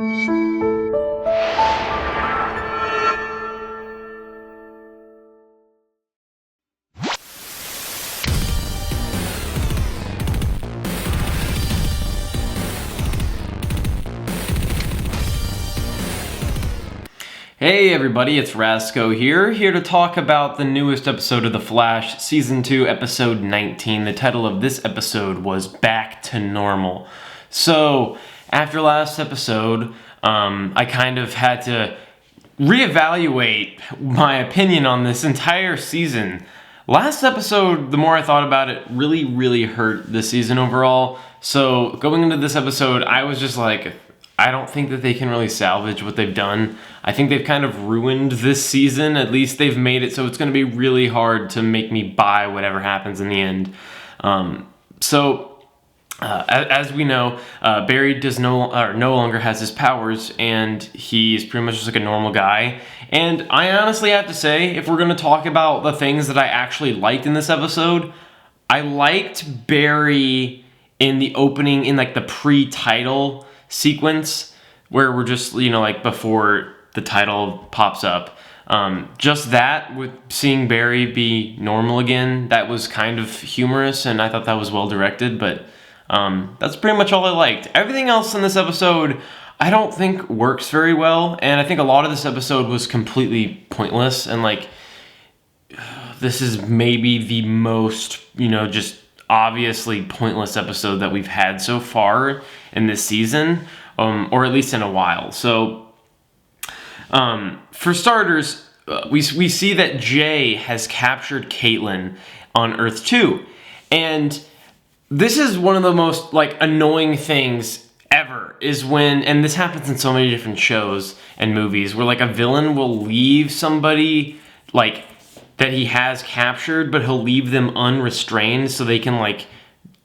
Hey everybody, it's Rasco here to talk about the newest episode of The Flash, Season 2, Episode 19. The title of this episode was Back to Normal. So, after last episode, I kind of had to reevaluate my opinion on this entire season. Last episode, the more I thought about it, really hurt the season overall. So, going into this episode, I was just like, I don't think that they can really salvage what they've done. I think they've kind of ruined this season. At least they've made it so it's going to be really hard to make me buy whatever happens in the end. As we know, Barry no longer has his powers, and he's pretty much just like a normal guy. And I honestly have to say, if we're going to talk about the things that I actually liked in this episode, I liked Barry in the opening, in like the pre-title sequence where we're just, like before the title pops up. Just that, with seeing Barry be normal again, that was kind of humorous, and I thought that was well directed, but that's pretty much all I liked. Everything else in this episode I don't think works very well, and I think a lot of this episode was completely pointless, and this is maybe the most, just obviously pointless episode that we've had so far in this season, or at least in a while. So, for starters, we see that Jay has captured Caitlin on Earth 2, and this is one of the most annoying things ever, is when, and this happens in so many different shows and movies, where a villain will leave somebody that he has captured, but he'll leave them unrestrained so they can,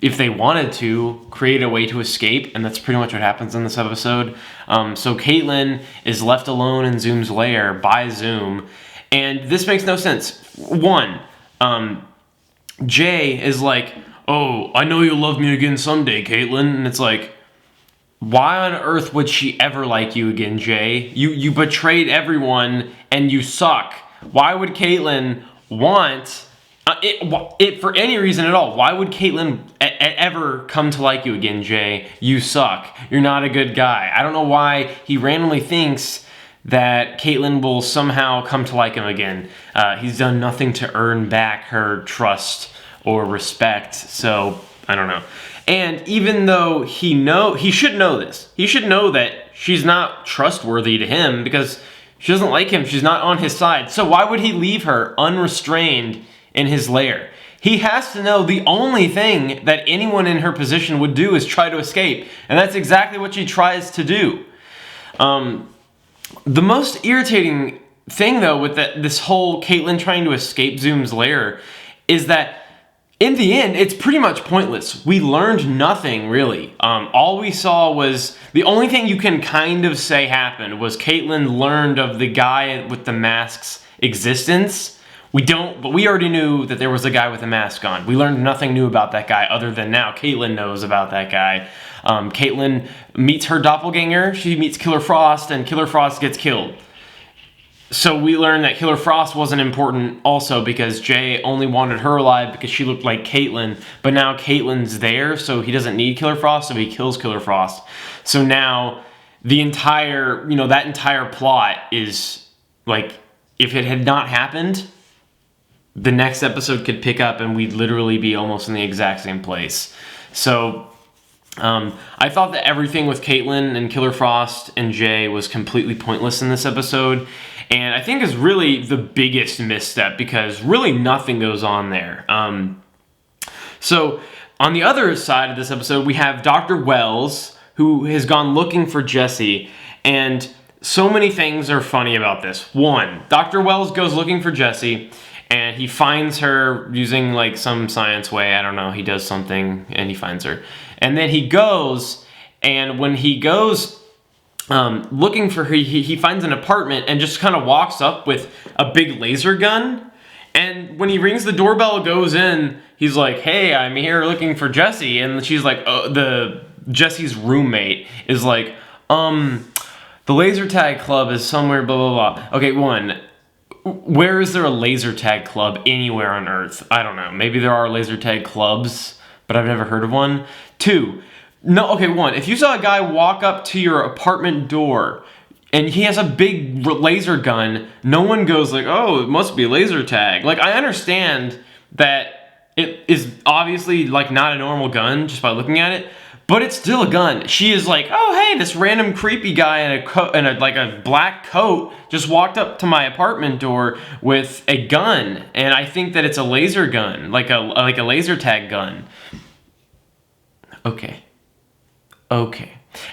if they wanted to, create a way to escape, and that's pretty much what happens in this episode. So Caitlin is left alone in Zoom's lair by Zoom, and this makes no sense. One, Jay is like, "Oh, I know you'll love me again someday, Caitlin," and it's like, why on earth would she ever like you again, Jay? You betrayed everyone, and you suck. Why would Caitlin want it for any reason at all? Why would Caitlin ever come to like you again, Jay? You suck. You're not a good guy. I don't know why he randomly thinks that Caitlin will somehow come to like him again. He's done nothing to earn back her trust or respect, so I don't know. And even though he should know this. He should know that she's not trustworthy to him because she doesn't like him. She's not on his side. So why would he leave her unrestrained in his lair? He has to know the only thing that anyone in her position would do is try to escape. And that's exactly what she tries to do. The most irritating thing, though, with this whole Caitlin trying to escape Zoom's lair is that in the end, it's pretty much pointless. We learned nothing, really. All we saw was, the only thing you can kind of say happened was Caitlin learned of the guy with the mask's existence. But we already knew that there was a guy with a mask on. We learned nothing new about that guy other than now Caitlin knows about that guy. Caitlin meets her doppelganger, she meets Killer Frost, and Killer Frost gets killed. So we learned that Killer Frost wasn't important also because Jay only wanted her alive because she looked like Caitlin, but now Caitlin's there, so he doesn't need Killer Frost, so he kills Killer Frost. So now the entire, that entire plot is, if it had not happened, the next episode could pick up and we'd literally be almost in the exact same place. So I thought that everything with Caitlin and Killer Frost and Jay was completely pointless in this episode, and I think is really the biggest misstep because really nothing goes on there. So on the other side of this episode, we have Dr. Wells, who has gone looking for Jessie, and so many things are funny about this. One, Dr. Wells goes looking for Jessie, and he finds her using some science way. I don't know. He does something and he finds her. And then he goes, and when he goes looking for her, he finds an apartment and just kind of walks up with a big laser gun. And when he rings the doorbell, goes in, he's like, "Hey, I'm here looking for Jessie." And she's like, Jessie's roommate is like, The laser tag club is somewhere, blah, blah, blah. Okay, one, where is there a laser tag club anywhere on Earth? I don't know. Maybe there are laser tag clubs, but I've never heard of one. Two, no, okay, one, if you saw a guy walk up to your apartment door and he has a big laser gun, no one goes like, oh, it must be laser tag. Like, I understand that it is obviously like not a normal gun just by looking at it, but it's still a gun. She is like, oh, hey, this random creepy guy in a black coat just walked up to my apartment door with a gun, and I think that it's a laser gun, like a laser tag gun. Okay.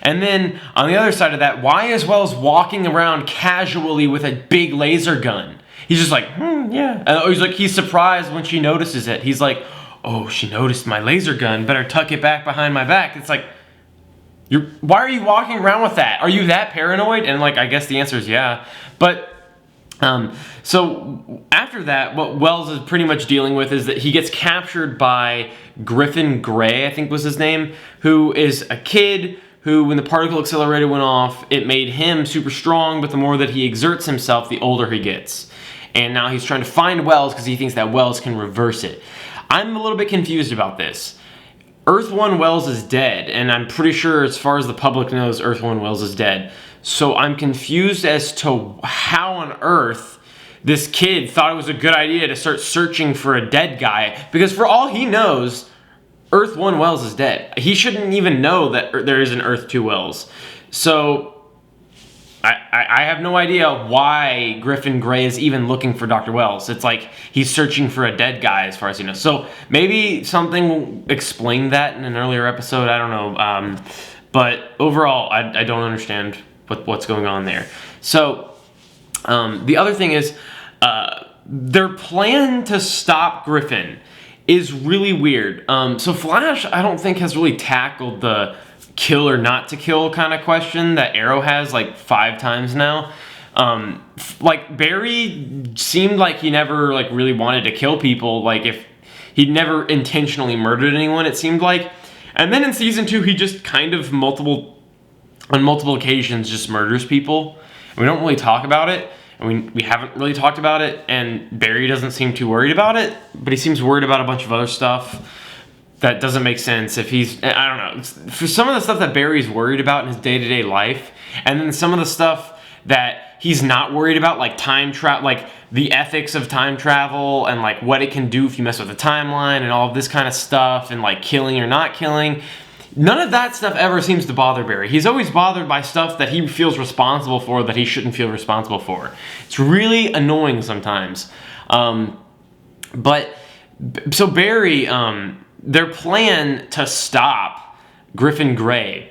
And then on the other side of that, why is Wells walking around casually with a big laser gun? He's just like, yeah. And he's surprised when she notices it. He's like, oh, she noticed my laser gun. Better tuck it back behind my back. It's like, why are you walking around with that? Are you that paranoid? And like, I guess the answer is yeah. But so after that, what Wells is pretty much dealing with is that he gets captured by Griffin Gray, I think was his name, who is a kid who, when the particle accelerator went off, it made him super strong, but the more that he exerts himself, the older he gets. And now he's trying to find Wells because he thinks that Wells can reverse it. I'm a little bit confused about this. Earth 1 Wells is dead, and I'm pretty sure as far as the public knows, Earth 1 Wells is dead. So I'm confused as to how on earth this kid thought it was a good idea to start searching for a dead guy, because for all he knows, Earth 1 Wells is dead. He shouldn't even know that there is an Earth 2 Wells. So I have no idea why Griffin Gray is even looking for Dr. Wells. It's like he's searching for a dead guy as far as he knows. So maybe something explained that in an earlier episode. I don't know. But overall, I don't understand what's going on there. So the other thing is their plan to stop Griffin is really weird. So Flash, I don't think, has really tackled the kill or not to kill kind of question that Arrow has like 5 times now. Like Barry seemed like he never like really wanted to kill people. Like if he'd never intentionally murdered anyone, it seemed like. And then in season 2, he just kind of on multiple occasions just murders people. And we don't really talk about it. And we haven't really talked about it. And Barry doesn't seem too worried about it, but he seems worried about a bunch of other stuff that doesn't make sense. If he's, I don't know, for some of the stuff that Barry's worried about in his day-to-day life, and then some of the stuff that he's not worried about, like time travel, like the ethics of time travel, and like what it can do if you mess with the timeline, and all of this kind of stuff, and like killing or not killing. None of that stuff ever seems to bother Barry. He's always bothered by stuff that he feels responsible for that he shouldn't feel responsible for. It's really annoying sometimes. But so Barry, their plan to stop Griffin Gray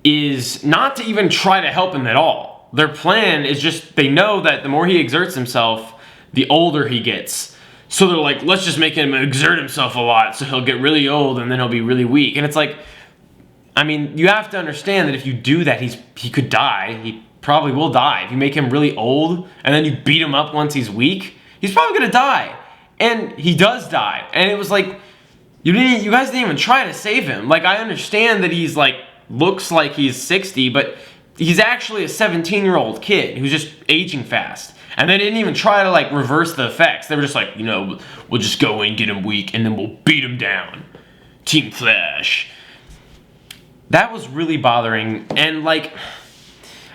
is not to even try to help him at all. Their plan is just, they know that the more he exerts himself, the older he gets. So they're like, let's just make him exert himself a lot so he'll get really old and then he'll be really weak. And it's like, I mean, you have to understand that if you do that, he could die. He probably will die. If you make him really old and then you beat him up once he's weak, he's probably gonna die. And he does die. And it was like, you guys didn't even try to save him. Like, I understand that he's like, looks like he's 60, but he's actually a 17-year-old kid who's just aging fast. And they didn't even try to like reverse the effects. They were just like, you know, we'll just go in, get him weak, and then we'll beat him down. Team Flash. That was really bothering. And like,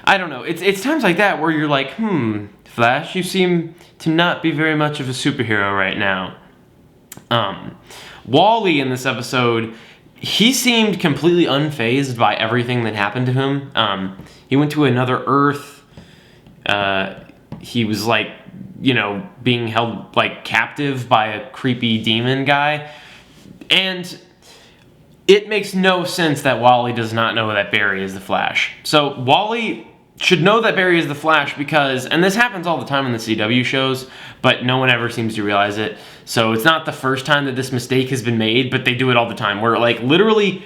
I don't know. It's times like that where you're like, Flash, you seem to not be very much of a superhero right now. Wally in this episode, he seemed completely unfazed by everything that happened to him. He went to another Earth. He was like, you know, being held like captive by a creepy demon guy. And it makes no sense that Wally does not know that Barry is the Flash. So Wally should know that Barry is the Flash because, and this happens all the time in the CW shows, but no one ever seems to realize it. So it's not the first time that this mistake has been made, but they do it all the time, where like literally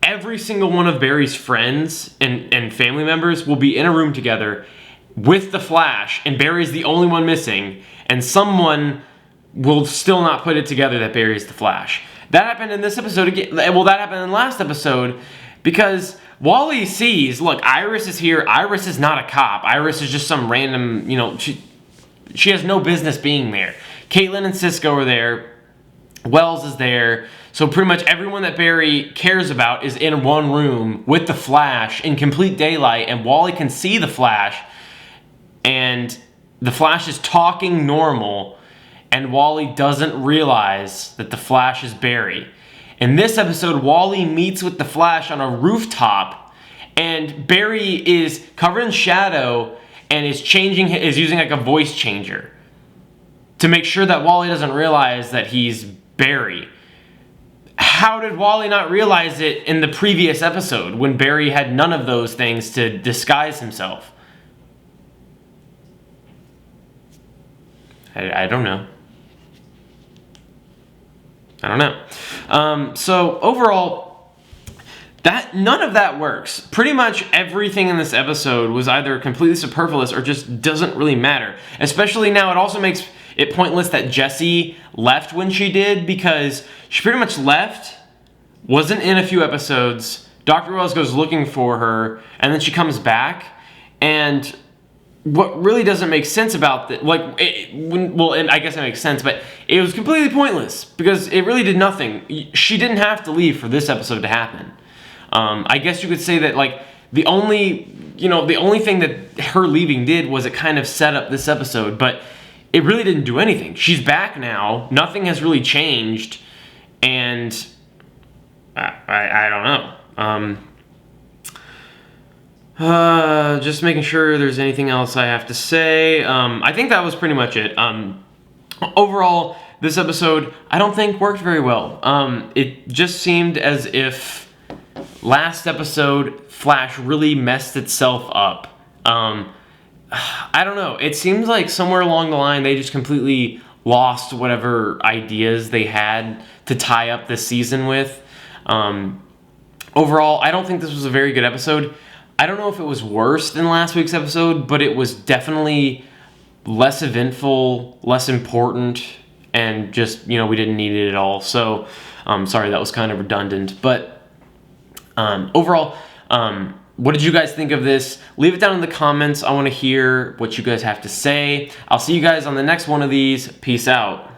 every single one of Barry's friends and family members will be in a room together with the Flash, and Barry's the only one missing, and someone will still not put it together that Barry's the Flash. That happened in this episode again. Well, that happened in the last episode because Wally sees, look, Iris is here. Iris is not a cop. Iris is just some random, she has no business being there. Caitlin and Cisco are there. Wells is there. So pretty much everyone that Barry cares about is in one room with the Flash in complete daylight, and Wally can see the Flash, and the Flash is talking normal, and Wally doesn't realize that the Flash is Barry. In this episode, Wally meets with the Flash on a rooftop, and Barry is covered in shadow and is using like a voice changer to make sure that Wally doesn't realize that he's Barry. How did Wally not realize it in the previous episode when Barry had none of those things to disguise himself? I don't know. So overall, none of that works. Pretty much everything in this episode was either completely superfluous or just doesn't really matter. Especially now, it also makes it pointless that Jessie left when she did, because she pretty much left, wasn't in a few episodes, Dr. Wells goes looking for her, and then she comes back, and what really doesn't make sense about that, and I guess it makes sense, but it was completely pointless, because it really did nothing. She didn't have to leave for this episode to happen. I guess you could say that, the only thing that her leaving did was it kind of set up this episode, but it really didn't do anything. She's back now. Nothing has really changed. And I don't know. Just making sure there's anything else I have to say. I think that was pretty much it. Overall, this episode, I don't think worked very well. It just seemed as if last episode, Flash really messed itself up. I don't know. It seems like somewhere along the line they just completely lost whatever ideas they had to tie up this season with. Overall, I don't think this was a very good episode. I don't know if it was worse than last week's episode, but it was definitely less eventful, less important, and just, we didn't need it at all. So, sorry, that was kind of redundant. But overall, what did you guys think of this? Leave it down in the comments. I want to hear what you guys have to say. I'll see you guys on the next one of these. Peace out.